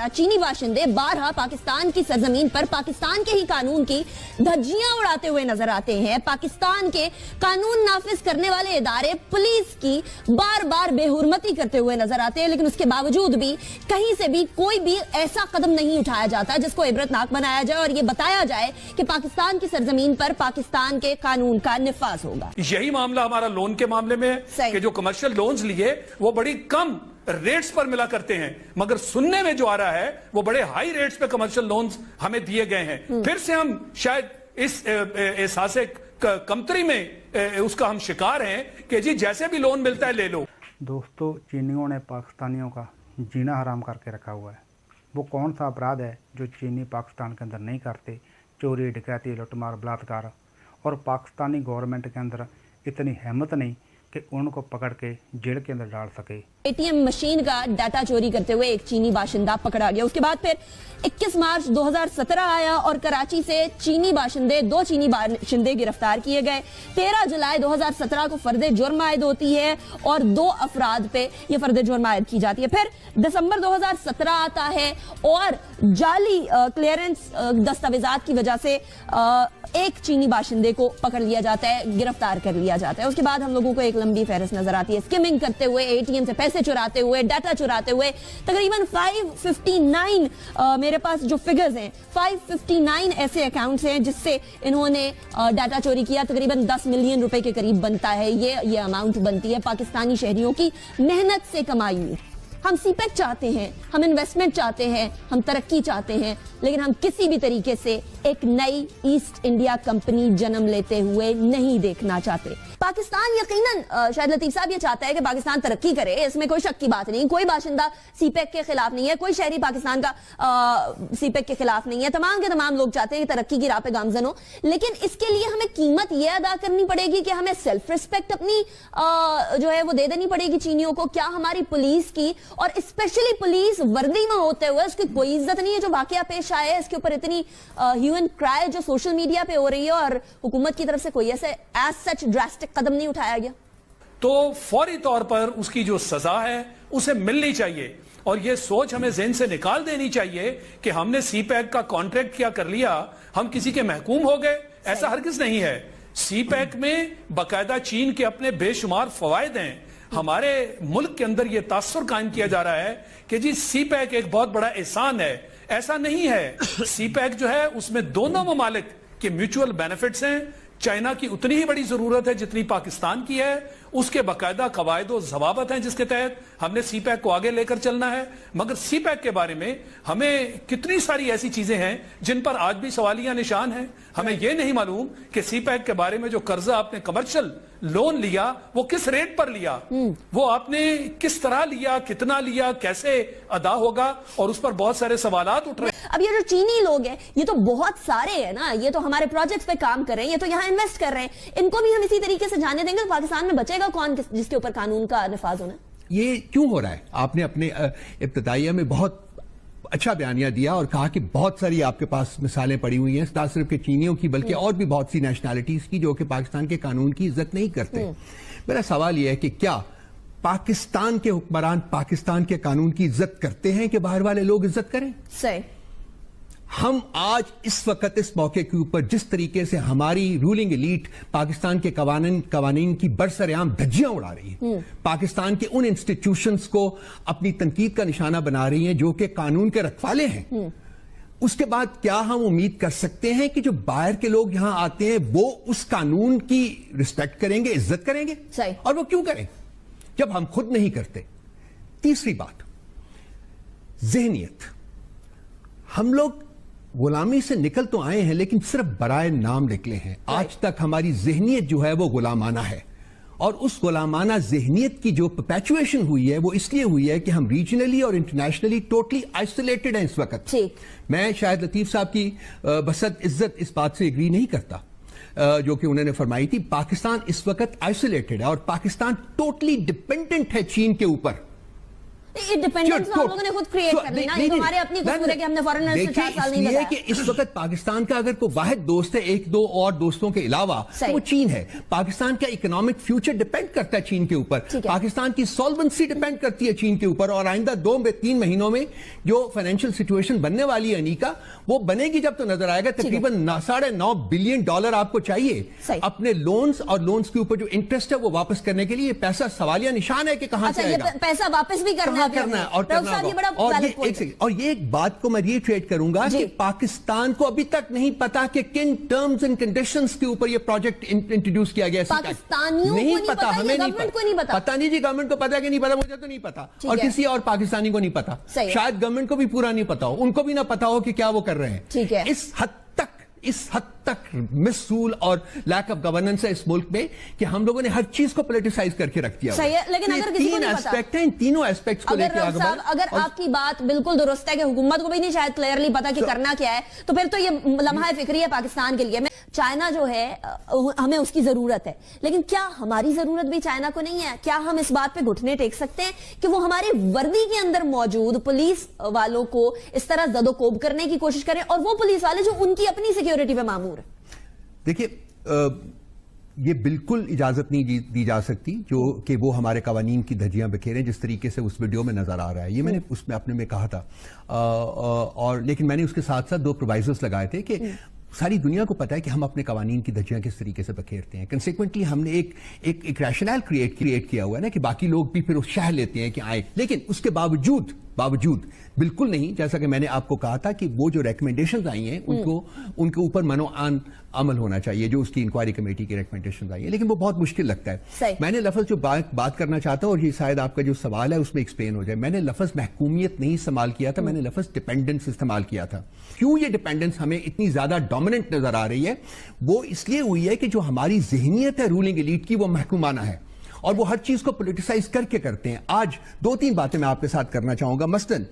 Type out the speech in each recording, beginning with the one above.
चीनी बाशिंदे बारहा पाकिस्तान की सरजमीन पर पाकिस्तान के ही कानून की धज्जियां उड़ाते हुए नजर आते हैं। पाकिस्तान के कानून नाफिज करने वाले इदारे पुलिस की बार बार बेहुरमती करते हुए नजर आते हैं, लेकिन उसके बावजूद भी कहीं से भी कोई भी ऐसा कदम नहीं उठाया जाता जिसको इबरतनाक बनाया जाए और ये बताया जाए कि पाकिस्तान की सरजमीन पर पाकिस्तान के कानून का निफाज होगा। यही मामला हमारा लोन के मामले में है कि जो कमर्शियल लोन्स लिए वो बड़ी कम रेट्स पर मिला करते हैं, मगर सुनने में जो आ रहा है वो बड़े हाई रेट्स पे कमर्शियल लोन्स हमें दिए गए हैं। फिर से हम शायद इस एहसास कमतरी में उसका हम शिकार हैं कि जी जैसे भी लोन मिलता है ले लो। दोस्तों, चीनियों ने पाकिस्तानियों का जीना हराम करके रखा हुआ है। वो कौन सा अपराध है जो चीनी पाकिस्तान के अंदर नहीं करते? चोरी, डकैती, लुटमार, बलात्कार। और पाकिस्तानी गवर्नमेंट के अंदर इतनी हिम्मत नहीं कि उनको पकड़ के जेल के अंदर डाल सके। एटीएम मशीन का डाटा चोरी करते हुए एक चीनी बाशिंदा पकड़ा गया। उसके बाद फिर 21 मार्च 2017 आया और कराची से दो चीनी बाशिंदे गिरफ्तार किए गए। 13 जुलाई 2017 को फर्द जुर्म आयद होती है और 2 अफराद पे ये फर्द जुर्म आयद की जाती है। फिर दिसंबर 2017 आता है और जाली क्लियरेंस दस्तावेजात की वजह से एक चीनी बाशिंदे को पकड़ लिया जाता है, गिरफ्तार कर लिया जाता है। उसके बाद हम लोगों को एक लंबी फहरिस्त नजर आती है, स्किमिंग करते हुए, एटीएम से पैसे चुराते हुए, डाटा चुराते हुए। तकरीबन 559 मेरे पास जो फिगर्स हैं, 559 ऐसे अकाउंट्स हैं जिससे इन्होंने डाटा चोरी किया। तकरीबन 10 मिलियन रुपए के करीब बनता है ये अमाउंट बनती है पाकिस्तानी शहरियों की मेहनत से कमाई हुई। हम सीपेक चाहते हैं, हम इन्वेस्टमेंट चाहते हैं, हम तरक्की चाहते हैं, लेकिन हम किसी भी तरीके से एक नई ईस्ट इंडिया कंपनी जन्म लेते हुए नहीं देखना चाहते। पाकिस्तान यकीनन शायद लतीफ साहब ये चाहता है कि पाकिस्तान तरक्की करे, इसमें कोई शक की बात नहीं। कोई बाशिंदा सीपेक के खिलाफ नहीं है, कोई शहरी पाकिस्तान का सीपेक के खिलाफ नहीं है। तमाम के तमाम लोग चाहते हैं कि तरक्की की राह पे गामजन हो, लेकिन इसके लिए हमें कीमत यह अदा करनी पड़ेगी कि हमें सेल्फ रिस्पेक्ट अपनी जो है वो दे देनी पड़ेगी चीनियों को। क्या हमारी पुलिस की और स्पेशली पुलिस वर्दी में होते हुए उसकी कोई इज्जत नहीं है? जो वाकया पेश आया है इसके ऊपर इतनी ह्यू एंड क्राई जो सोशल मीडिया पे हो रही है और हुकूमत की तरफ से कोई ऐसे एज सच ड्रास्टिक कदम नहीं उठाया गया, तो फौरी तौर पर उसकी जो सजा है उसे मिलनी चाहिए। और यह सोच हमें ज़हन से निकाल देनी चाहिए कि हमने सीपैक का कॉन्ट्रैक्ट क्या कर लिया, हम किसी के महकूम हो गए, ऐसा हरगिज़ नहीं है। सीपैक में बाकायदा चीन के अपने बेशुमार फवायद हैं। हमारे मुल्क के अंदर यह तासुर कायम किया जा रहा है कि जी सीपैक एक बहुत बड़ा एहसान है। ऐसा नहीं है। सीपैक जो है उसमें दोनों ममालिक के म्यूचुअल बेनिफिट्स हैं। चाइना की उतनी ही बड़ी जरूरत है जितनी पाकिस्तान की है। उसके बाकायदा कवायद और जवाबत हैं जिसके तहत हमने सीपैक को आगे लेकर चलना है। मगर सीपैक के बारे में हमें कितनी सारी ऐसी चीजें हैं जिन पर आज भी सवालिया निशान है। हमें यह नहीं मालूम कि सीपैक के बारे में जो कर्जा आपने कमर्शियल लोन लिया वो किस रेट पर लिया, वो आपने किस तरह लिया, कितना लिया, कैसे अदा होगा, और उस पर बहुत सारे सवालात उठ रहे हैं। अब ये जो चीनी लोग हैं ये तो बहुत सारे हैं ना, ये तो हमारे प्रोजेक्ट्स पे काम कर रहे हैं, ये तो यहाँ इन्वेस्ट कर रहे हैं। इनको भी हम इसी तरीके से जाने देंगे तो पाकिस्तान में बचेगा कौन जिसके ऊपर कानून का निफाज होना? ये क्यों हो रहा है? आपने अपने इब्तिदाइया में बहुत अच्छा बयानिया दिया और कहा कि बहुत सारी आपके पास मिसालें पड़ी हुई हैं, ना सिर्फ के चीनियों की बल्कि और भी बहुत सी नेशनैलिटीज की जो कि पाकिस्तान के कानून की इज्जत नहीं करते। मेरा सवाल यह है कि क्या पाकिस्तान के हुक्मरान पाकिस्तान के कानून की इज्जत करते हैं कि बाहर वाले लोग इज्जत करें? सही। हम आज इस वक्त इस मौके के ऊपर जिस तरीके से हमारी रूलिंग एलीट पाकिस्तान के कवानीन की बरसरेआम धज्जियां उड़ा रही है, पाकिस्तान के उन इंस्टीट्यूशंस को अपनी तनकीद का निशाना बना रही हैं जो कि कानून के रखवाले हैं, उसके बाद क्या हम उम्मीद कर सकते हैं कि जो बाहर के लोग यहां आते हैं वो उस कानून की रिस्पेक्ट करेंगे, इज्जत करेंगे? सही। और वो क्यों करें जब हम खुद नहीं करते? तीसरी बात, ज़हनियत। हम लोग गुलामी से निकल तो आए हैं लेकिन सिर्फ बराए नाम निकले हैं। आज तक हमारी ज़हनियत जो है वो गुलामाना है, और उस गुलामाना ज़हनियत की जो परपेचुएशन हुई है वो इसलिए हुई है कि हम रीजनली और इंटरनेशनली टोटली आइसोलेटेड हैं इस वक्त। मैं शायद लतीफ साहब की बसत इज्जत इस बात से एग्री नहीं करता जो कि उन्होंने फरमाई थी। पाकिस्तान इस वक्त आइसोलेटेड है और पाकिस्तान टोटली डिपेंडेंट है चीन के ऊपर। डिपेंडेंस हम लोगों ने खुद क्रिएट कर ली ना, ये हमारे अपनी कसूर है कि हमने फॉरेनर से 4 साल नहीं लगाया। कि इस वक्त पाकिस्तान का अगर कोई वाहिद दोस्त है एक दो और दोस्तों के अलावा तो वो चीन है। पाकिस्तान का इकोनॉमिक फ्यूचर डिपेंड करता है चीन के ऊपर, पाकिस्तान की सॉल्वेंसी डिपेंड करती है चीन के ऊपर, और आइंदा 2-3 महीनों में जो फाइनेंशियल सिचुएशन बनने वाली है अनीका, वो बनेगी जब तो नजर आएगा। तकरीबन $9.5 बिलियन आपको चाहिए अपने लोन्स और लोन्स के ऊपर जो इंटरेस्ट है वो वापस करने के लिए। पैसा सवालिया निशान है कि कहां से आएगा, पैसा वापस भी करना है और ये एक बात को मैं रिट्रेट करूंगा कि पाकिस्तान को अभी तक नहीं पता कि किन टर्म्स एंड कंडीशंस के ऊपर ये प्रोजेक्ट इंट्रोड्यूस किया गया। पाकिस्तानियों नहीं को पता, हमें नहीं पता, पता नहीं जी, गवर्नमेंट को पता कि नहीं पता, मुझे तो नहीं पता, और किसी और पाकिस्तानी को नहीं पता, शायद गवर्नमेंट को भी पूरा नहीं पता हो, उनको भी ना पता हो कि क्या वो कर रहे हैं। ठीक है, इस हद तक मिसरूल और लैक ऑफ गवर्नेंस है इस मुल्क में कि हम लोगों ने हर चीज को पॉलिटिसाइज करके रख दिया। सही है, लेकिन अगर किसी को नहीं पता, एस्पेक्ट है, इन तीनों एस्पेक्ट्स को लेकर आगे बढ़। अगर आपकी बात बिल्कुल दुरुस्त है कि हुकूमत को भी नहीं शायद क्लियरली पता कि करना क्या है, तो फिर तो ये लम्हा फिक्री है पाकिस्तान के लिए। चाइना जो है हमें उसकी जरूरत है, लेकिन क्या हमारी जरूरत भी चाइना को नहीं है? क्या हम इस बात पे घुटने टेक सकते हैं कि वो हमारे वर्दी के अंदर मौजूद पुलिस वालों को इस तरह जदोकोब करने की कोशिश करें, और वो पुलिस वाले जो उनकी अपनी सिक्योरिटी पे मामूर है? देखिए, ये बिल्कुल इजाजत नहीं दी जा सकती जो कि वो हमारे कवानीन की धज्जियां बिखेरें जिस तरीके से उस वीडियो में नजर आ रहा है। ये मैंने उसमें अपने में कहा था, और लेकिन मैंने उसके साथ साथ 2 प्रोवाइजर्स लगाए थे कि सारी दुनिया को पता है कि हम अपने कवानीन की धज्जियां किस तरीके से बखेरते हैं। कंसिक्वेंटली हमने एक रैशनल क्रिएट किया हुआ है ना कि बाकी लोग भी फिर वो शह लेते हैं कि आए, लेकिन उसके बावजूद बिल्कुल नहीं, जैसा कि मैंने आपको कहा था कि वो जो रिकमेंडेशंस आई हैं उनके ऊपर मनोआन अमल होना चाहिए, जो उसकी इंक्वायरी कमेटी की रिकमेंडेशंस आई है, लेकिन वो बहुत मुश्किल लगता है। मैंने लफ्ज जो बात करना चाहता हूं, और ये शायद आपका जो सवाल है उसमें एक्सप्लेन हो जाए, मैंने लफ्ज महकूमियत नहीं इस्तेमाल किया था, मैंने लफ्ज डिपेंडेंस इस्तेमाल किया था। क्यों ये डिपेंडेंस हमें इतनी ज्यादा डोमिनेंट नजर आ रही है? वो इसलिए हुई है कि जो हमारी ज़हनियत है रूलिंग एलीट की, वो महकूमाना है, और वो हर चीज को पॉलिटिसाइज करके करते हैं। आज 2-3 बातें मैं आपके साथ करना चाहूंगा। मसलन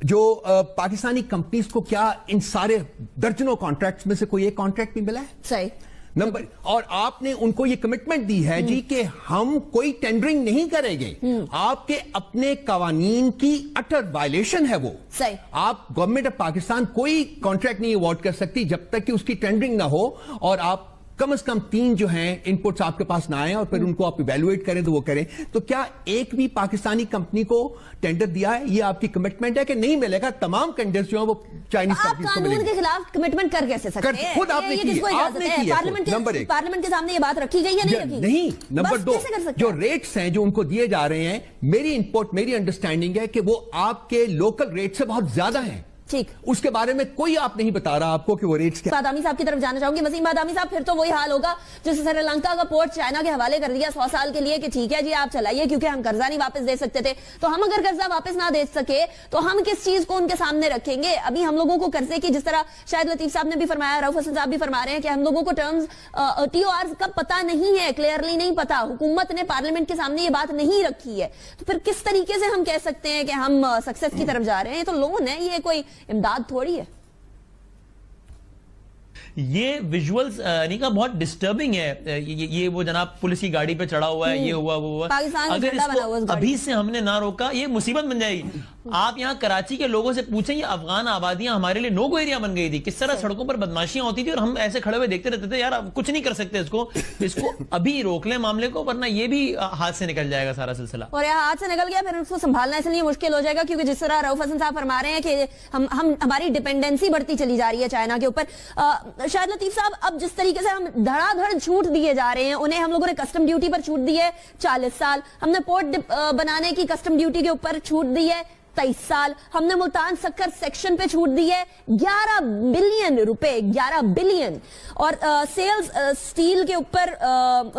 जो पाकिस्तानी कंपनीज को क्या इन सारे दर्जनों कॉन्ट्रैक्ट्स में से कोई एक कॉन्ट्रैक्ट नहीं मिला है? सही नंबर, और आपने उनको ये कमिटमेंट दी है जी कि हम कोई टेंडरिंग नहीं करेंगे। आपके अपने कवानीन की अटर वायलेशन है वो। सही, आप गवर्नमेंट ऑफ पाकिस्तान कोई कॉन्ट्रैक्ट नहीं अवॉर्ड कर सकती जब तक कि उसकी टेंडरिंग ना हो, और आप कम से कम 3 जो हैं इनपुट्स आपके पास ना आए और फिर उनको आप इवैल्यूएट करें तो वो करें। तो क्या एक भी पाकिस्तानी कंपनी को टेंडर दिया है? ये आपकी कमिटमेंट है कि नहीं मिलेगा? तमाम टेंडर्स जो है वो चाइनीज कंपनीज को मिलेंगे। कानून के खिलाफ कमिटमेंट कर कैसे सकते हैं? खुद आपने की, पार्लियामेंट के सामने ये बात रखी गई है नहीं? नंबर 2, जो रेट्स हैं जो उनको दिए जा रहे हैं, मेरी अंडरस्टैंडिंग है कि वो आपके लोकल रेट से बहुत ज्यादा हैं। ठीक, उसके बारे में कोई आप नहीं बता रहा आपको कि वो रेट्स क्या। बादामी साहब की तरफ जाना चाहूंगी। वसीम बादामी साहब, फिर तो वही हाल होगा जैसे श्रीलंका का पोर्ट चाइना के हवाले कर दिया 100 साल के लिए कि ठीक है जी आप चलाइए, क्योंकि हम कर्जा नहीं वापस दे सकते थे। तो हम अगर कर्जा वापस ना दे सके तो हम किस चीज को उनके सामने रखेंगे? अभी हम लोगों को कर्जे की, जिस तरह शायद लतीफ साहब ने भी फरमाया, रऊफ हसन साहब भी फरमा रहे हैं कि हम लोगों को टर्म्स TOR का पता नहीं है, क्लियरली नहीं पता, हुकूमत ने पार्लियामेंट के सामने ये बात नहीं रखी है। तो फिर किस तरीके से हम कह सकते हैं कि हम सक्सेस की तरफ जा रहे हैं? ये तो लोन है, ये कोई इमदाद थोड़ी है। ये विजुअल्स अनिका बहुत डिस्टर्बिंग है। ये वो जनाब पुलिस की गाड़ी पे चढ़ा हुआ है, ये हुआ वो हुआ। अगर इसको अभी से हमने ना रोका ये मुसीबत बन जाएगी। आप यहाँ कराची के लोगों से पूछें, ये अफगान आबादियां हमारे लिए नो गो एरिया बन गई थी, किस तरह सड़कों पर बदमाशियां होती थी और हम ऐसे खड़े हुए देखते रहते थे, यार अब कुछ नहीं कर सकते इसको अभी रोक लें मामले को, वरना ये भी हाथ से निकल जाएगा सारा सिलसिला। और यहाँ हाथ से निकल गया फिर उसको संभालना इसलिए मुश्किल हो जाएगा, क्योंकि जिस तरह रऊफ हसन साहब फरमा रहे हैं कि हमारी डिपेंडेंसी बढ़ती चली जा रही है चाइना के ऊपर। शायद लतीफ साहब, अब जिस तरीके से हम धड़ाधड़ छूट दिए जा रहे हैं, उन्हें हम लोगों ने कस्टम ड्यूटी पर छूट दी है 40 साल, हमने पोर्ट बनाने की कस्टम ड्यूटी के ऊपर छूट दी है 23 साल, हमने मुल्तान सक्कर सेक्शन पे छूट दी है 11 बिलियन रुपए, 11 बिलियन, और सेल्स स्टील के ऊपर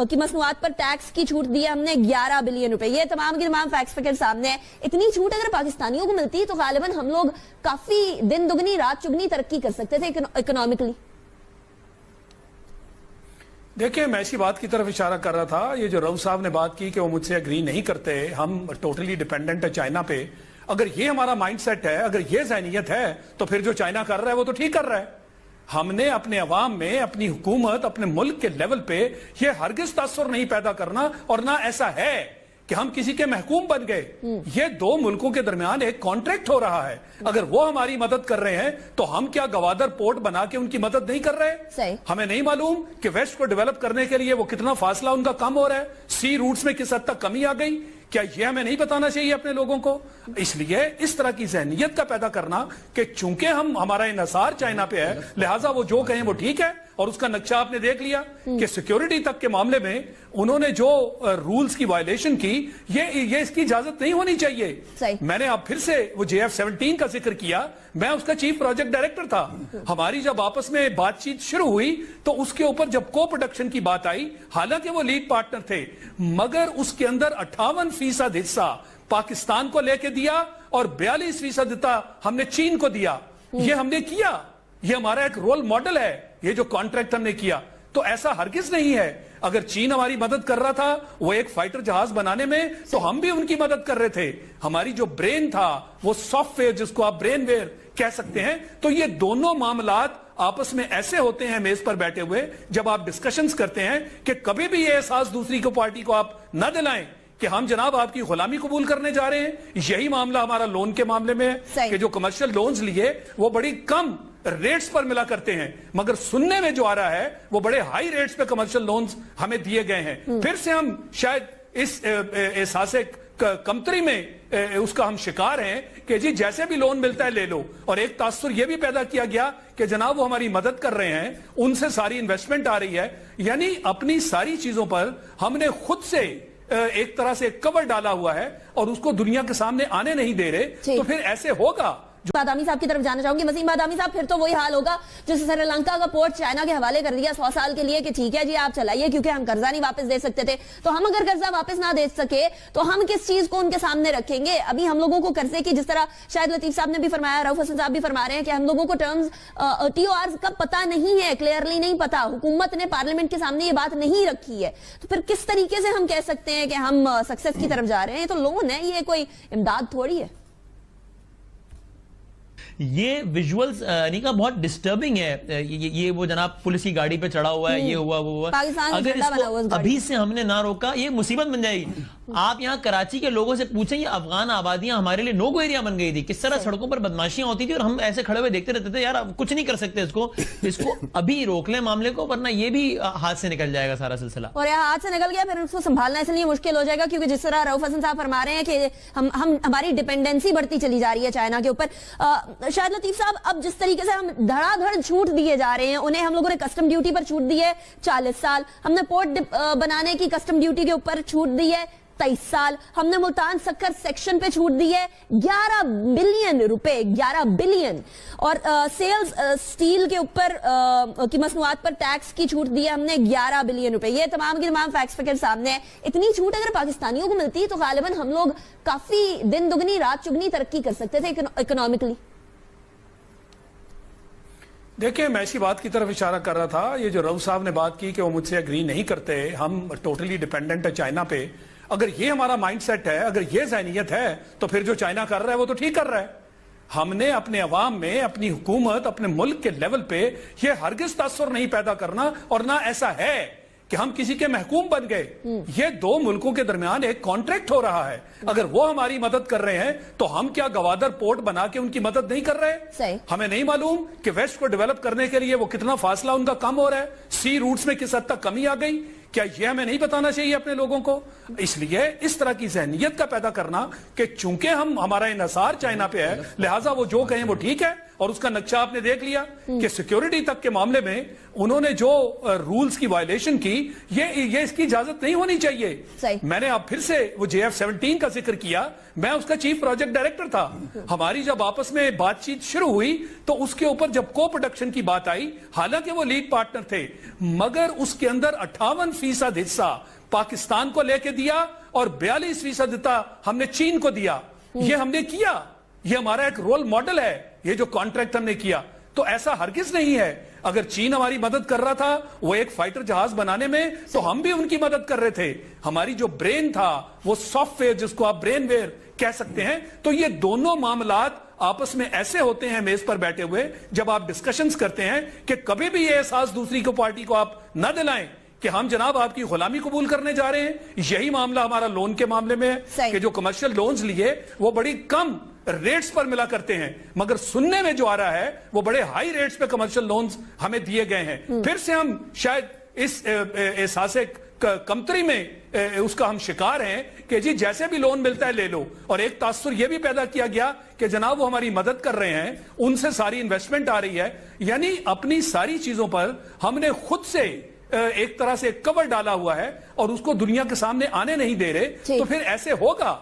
की मसनूआत पर टैक्स की छूट दी है हमने 11 बिलियन रुपए। ये तमाम के तमाम फैक्ट्स फिगर सामने है। इतनी छूट अगर पाकिस्तानियों को मिलती तो गालिबन हम लोग काफी दिन दुगनी रात चुगनी तरक्की कर सकते थे इकोनॉमिकली। देखिए, मैं इसी बात की तरफ इशारा कर रहा था। ये जो रऊफ साहब ने बात की कि वो मुझसे एग्री नहीं करते, हम टोटली डिपेंडेंट है चाइना पे, अगर ये हमारा माइंडसेट है, अगर ये ज़हनियत है, तो फिर जो चाइना कर रहा है वो तो ठीक कर रहा है। हमने अपने अवाम में, अपनी हुकूमत, अपने मुल्क के लेवल पे ये हरगिज तासुर नहीं पैदा करना, और ना ऐसा है کہ ہم کسی کے محکوم بن گئے. یہ دو ملکوں کے درمیان ایک کانٹریکٹ ہو رہا ہے. اگر وہ ہماری مدد کر رہے ہیں تو ہم کیا گوادر پورٹ بنا کے ان کی مدد نہیں کر رہے؟ ہمیں نہیں معلوم کہ ویسٹ کو ڈیولپ کرنے کے لیے وہ کتنا فاصلہ ان کا کم ہو رہا ہے, سی روٹس میں کس حد تک کمی آ گئی؟ کیا یہ ہمیں نہیں بتانا چاہیے اپنے لوگوں کو؟ اس لیے اس طرح کی ذہنیت کا پیدا کرنا کہ چونکہ ہمارا انحصار چائنا پہ ہے لہٰذا وہ جو کہیں وہ ٹھیک ہے, اور اس کا نقشہ آپ نے دیکھ لیا کہ سیکیورٹی تک کے معاملے میں انہوں نے جو رولز کی وائلیشن کی, یہ اس کی اجازت نہیں ہونی چاہیے. میں نے اب پھر سے وہ JF-17 کا ذکر کیا, میں اس کا چیف پروجیکٹ ڈائریکٹر تھا. ہماری جب آپس میں بات چیت شروع ہوئی تو اس کے اوپر جب کو پروڈکشن کی بات آئی, حالانکہ وہ لیڈ پارٹنر تھے, مگر اس کے اندر 58% حصہ پاکستان کو لے کے دیا اور 42% حصہ ہم نے چین کو دیا. یہ ہم نے کیا, یہ ہمارا ایک رول ماڈل ہے, یہ جو کانٹریکٹ ہم نے کیا. تو ایسا ہرگز نہیں ہے. اگر چین ہماری مدد کر رہا تھا وہ ایک فائٹر جہاز بنانے میں تو ہم بھی ان کی مدد کر رہے تھے. ہماری جو برین تھا وہ سافٹ ویئر, جس کو آپ برین ویئر کہہ سکتے ہیں, تو یہ دونوں معاملات آپس میں ایسے ہوتے ہیں میز پر بیٹھے ہوئے جب آپ ڈسکشنز کرتے ہیں کہ کبھی بھی یہ احساس دوسری کو پارٹی کو آپ نہ دلائیں کہ ہم جناب آپ کی غلامی قبول کرنے جا رہے ہیں. یہی معاملہ ہمارا لون کے معاملے میں ہے کہ جو کمرشل لونز لیے وہ بڑی کم ریٹس پر ملا کرتے ہیں, مگر سننے میں جو آ رہا ہے وہ بڑے ہائی ریٹس پہ کمرشل لونز ہمیں دیے گئے ہیں. پھر سے ہم شاید اس احساس کمتری میں اس کا ہم شکار ہیں کہ جی جیسے بھی لون ملتا ہے لے لو, اور ایک تاثر یہ بھی پیدا کیا گیا کہ جناب وہ ہماری مدد کر رہے ہیں, ان سے ساری انویسٹمنٹ آ رہی ہے. یعنی اپنی ساری چیزوں پر ہم نے خود سے ایک طرح سے کور ڈالا ہوا ہے اور اس کو دنیا کے سامنے آنے نہیں دے رہے. تو پھر ایسے ہوگا. بادامی صاحب کی طرف جانا چاہوں گی. وسیم بادامی صاحب, پھر تو وہی حال ہوگا جیسے سری لنکا کا پورٹ چائنا کے حوالے کر دیا 100 سال کے لیے کہ ٹھیک ہے جی آپ چلائیے, کیونکہ ہم قرضہ نہیں واپس دے سکتے تھے. تو ہم اگر قرضہ واپس نہ دے سکے تو ہم کس چیز کو ان کے سامنے رکھیں گے؟ ابھی ہم لوگوں کو قرضے کی, جس طرح شاید لطیف صاحب نے بھی فرمایا, رؤف حسن صاحب بھی فرما رہے ہیں کہ ہم لوگوں کو ٹرمز TORs کا پتہ نہیں ہے, کلیئرلی نہیں پتا. حکومت نے پارلیمنٹ کے سامنے یہ بات نہیں رکھی ہے. تو پھر کس طریقے سے ہم کہہ سکتے ہیں کہ ہم سکسیس کی طرف جا رہے ہیں؟ یہ تو لون ہے, یہ کوئی امداد تھوڑی ہے. یہ ویژولز کا بہت ڈسٹربنگ ہے. یہ وہ جناب پولیس کی گاڑی پہ چڑھا ہوا ہے, یہ ہوا وہ ہوا. اگر اس کو ابھی سے ہم نے نہ روکا یہ مصیبت بن جائے گی. آپ یہاں کراچی کے لوگوں سے پوچھیں, یہ افغان آبادیاں ہمارے لیے نو گو ایریا بن گئی تھی, کس طرح سڑکوں پر بدماشیاں ہوتی تھی اور ہم ایسے کھڑے ہوئے دیکھتے رہتے تھے یار کچھ نہیں کر سکتے اس کو ابھی روک لیں معاملے کو, ورنہ یہ بھی ہاتھ سے نکل جائے گا سارا سلسلہ. اور یہ ہاتھ سے نکل گیا پھر اس کو سنبھالنا اس لیے مشکل ہو جائے گا, کیونکہ جس طرح رؤف حسن صاحب فرما رہے ہیں کہ ہماری ڈیپینڈنسی بڑھتی چلی جا رہی ہے چائنا کے اوپر. شاید لطیف صاحب, اب جس طریقے سے ہم دھڑا دھڑ چھوٹ دیے جا رہے ہیں, انہیں ہم لوگوں نے کسٹم ڈیوٹی پر چھوٹ دی ہے 40 سال, ہم نے پورٹ بنانے کی کسٹم ڈیوٹی کے اوپر چھوٹ دی ہے 23 سال, ہم نے ملتان سکر سیکشن پہ چھوٹ دی ہے 11 بلین روپے, 11 بلین, اور سیلز سٹیل کے اوپر کی مصنوعات پر ٹیکس کی چھوٹ دی ہے ہم نے 11 بلین روپے. یہ تمام کی تمام فیکٹس فگر سامنے ہیں. اتنی چھوٹ اگر پاکستانیوں کو ملتی تو غالباً ہم لوگ کافی دن دگنی رات چگنی ترقی کر سکتے تھے اکنامکلی. دیکھیں, میں اسی بات کی طرف اشارہ کر رہا تھا. یہ جو رؤف صاحب نے بات کی کہ وہ مجھ سے اگری نہیں کرتے, ہم ٹوٹلی ڈیپینڈنٹ ہے چائنا پہ. اگر یہ ہمارا مائنڈ سیٹ ہے, اگر یہ ذہنیت ہے, تو پھر جو چائنا کر رہا ہے وہ تو ٹھیک کر رہا ہے. ہم نے اپنے عوام میں, اپنی حکومت, اپنے ملک کے لیول پہ یہ ہرگز تاثر نہیں پیدا کرنا, اور نہ ایسا ہے کہ ہم کسی کے محکوم بن گئے. یہ دو ملکوں کے درمیان ایک کانٹریکٹ ہو رہا ہے. اگر وہ ہماری مدد کر رہے ہیں تو ہم کیا گوادر پورٹ بنا کے ان کی مدد نہیں کر رہے؟ ہمیں نہیں معلوم کہ ویسٹ کو ڈیولپ کرنے کے لیے وہ کتنا فاصلہ ان کا کم ہو رہا ہے, سی روٹس میں کس حد تک کمی آ گئی؟ کیا یہ ہمیں نہیں بتانا چاہیے اپنے لوگوں کو؟ اس لیے اس طرح کی ذہنیت کا پیدا کرنا کہ چونکہ ہمارا انحصار چائنا پہ ہے لہٰذا وہ جو کہیں وہ ٹھیک ہے, اور اس کا نقشہ آپ نے دیکھ لیا کہ سیکیورٹی تک کے معاملے میں انہوں نے جو رولز کی وائلیشن کی, یہ اس کی اجازت نہیں ہونی چاہیے. میں نے اب پھر سے وہ JF-17 کا ذکر کیا, میں اس کا چیف پروجیکٹ ڈائریکٹر تھا. ہماری جب آپس میں بات چیت شروع ہوئی تو اس کے اوپر جب کو پروڈکشن کی بات آئی, حالانکہ وہ لیڈ پارٹنر تھے, مگر اس کے اندر 58% حصہ پاکستان کو لے کے دیا اور 42% حصہ ہم نے چین کو دیا. یہ ہم نے کیا, یہ ہمارا ایک رول ماڈل ہے, یہ جو کانٹریکٹ ہم نے کیا. تو ایسا ہرگز نہیں ہے. اگر چین ہماری مدد کر رہا تھا وہ ایک فائٹر جہاز بنانے میں تو ہم بھی ان کی مدد کر رہے تھے. ہماری جو برین تھا وہ سافٹ ویئر, جس کو آپ برین ویئر کہہ سکتے ہیں. تو یہ دونوں معاملات آپس میں ایسے ہوتے ہیں میز پر بیٹھے ہوئے جب آپ ڈسکشنز کرتے ہیں کہ کبھی بھی یہ احساس دوسری کو پارٹی کو آپ نہ دلائیں کہ ہم جناب آپ کی غلامی قبول کرنے جا رہے ہیں. یہی معاملہ ہمارا لون کے معاملے میں ہے کہ جو کمرشل لونز لیے وہ بڑی کم ریٹس پر ملا کرتے ہیں, مگر سننے میں جو آ رہا ہے وہ بڑے ہائی ریٹس پہ کمرشل لونز ہمیں دیے گئے ہیں. پھر سے ہم شاید اس احساس کمتری میں اس کا ہم شکار ہیں کہ جی جیسے بھی لون ملتا ہے لے لو, اور ایک تاثر یہ بھی پیدا کیا گیا کہ جناب وہ ہماری مدد کر رہے ہیں, ان سے ساری انویسٹمنٹ آ رہی ہے. یعنی اپنی ساری چیزوں پر ہم نے خود سے ایک طرح سے کور ڈالا ہوا ہے اور اس کو دنیا کے سامنے آنے نہیں دے رہے. تو پھر ایسے ہوگا